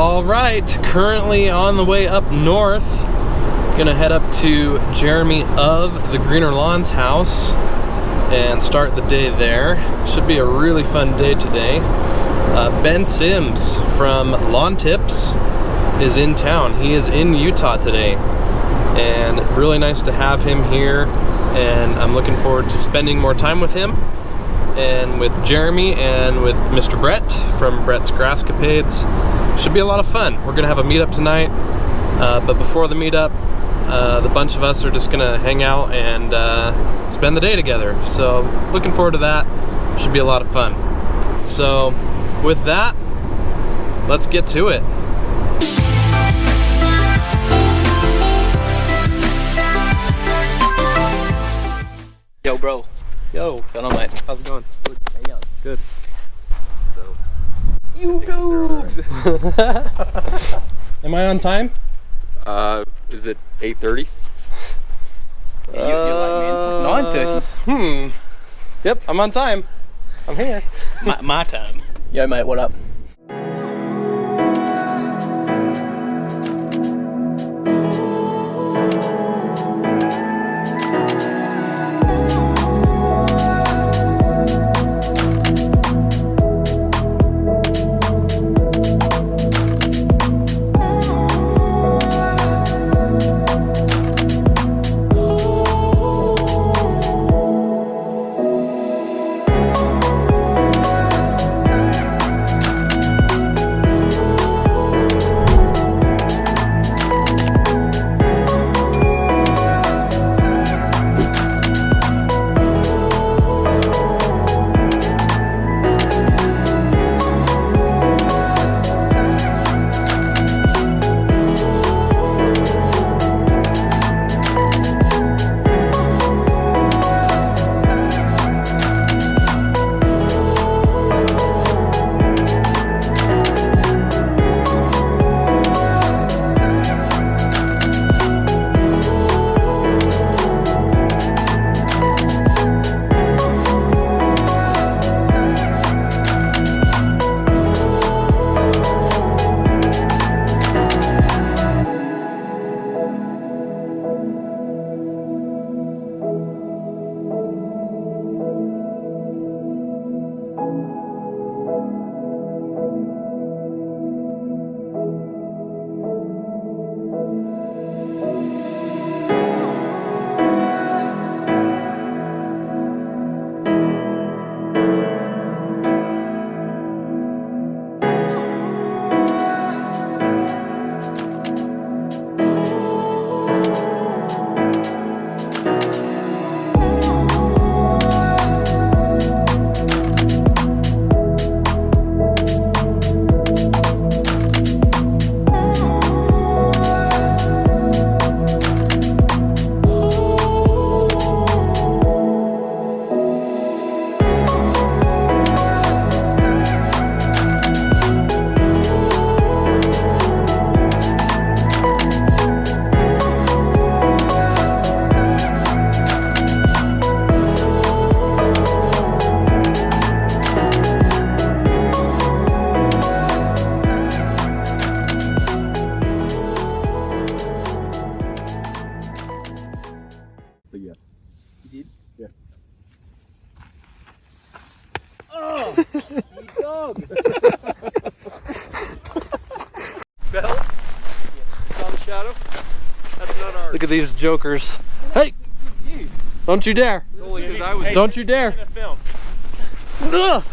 All right, currently on the way up north. Gonna head up to Jeremy of the Greener Lawns house and start the day there. Should be a really fun day today. Ben Sims from Lawn Tips is in town. He is in Utah today, and really nice to have him here, and I'm looking forward to spending more time with him and with Jeremy and with Mr. Brett from Brett's Grasscapades. Should be a lot of fun. We're gonna have a meetup tonight, but before the meetup, the bunch of us are just gonna hang out and spend the day together. So looking forward to that. Should be a lot of fun. So with that, let's get to it. Yo, bro. Yo. What's going on, mate? How's it going? Good. How you going? Good. So, YouTubes! am I on time? Is it 8:30? You're like, man, it's like 9:30. Yep, I'm on time. I'm here. My time. Yo, mate, what up? Yes. You did? Yeah. Oh! You dog! Bell? Sun shadow? That's not ours. Look at these jokers. Hey! Don't you dare! It's only because I was. Don't you dare! Ugh.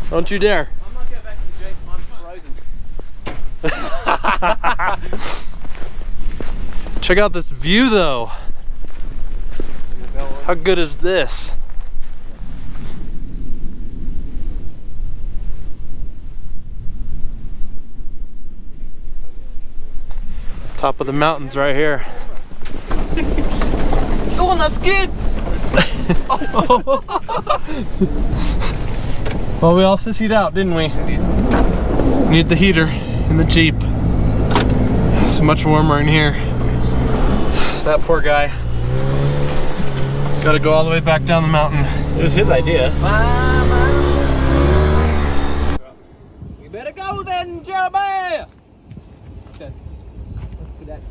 Don't you dare! I'm not going back to the Jeep, I'm frozen. Check out this view though. How good is this? Top of the mountains right here. Go on, that's good! Well, we all sissied out, didn't we? Need the heater in the Jeep. It's much warmer in here. That poor guy. Gotta go all the way back down the mountain. It was his idea. You better go! go then, Jeremiah! Okay, let's do that.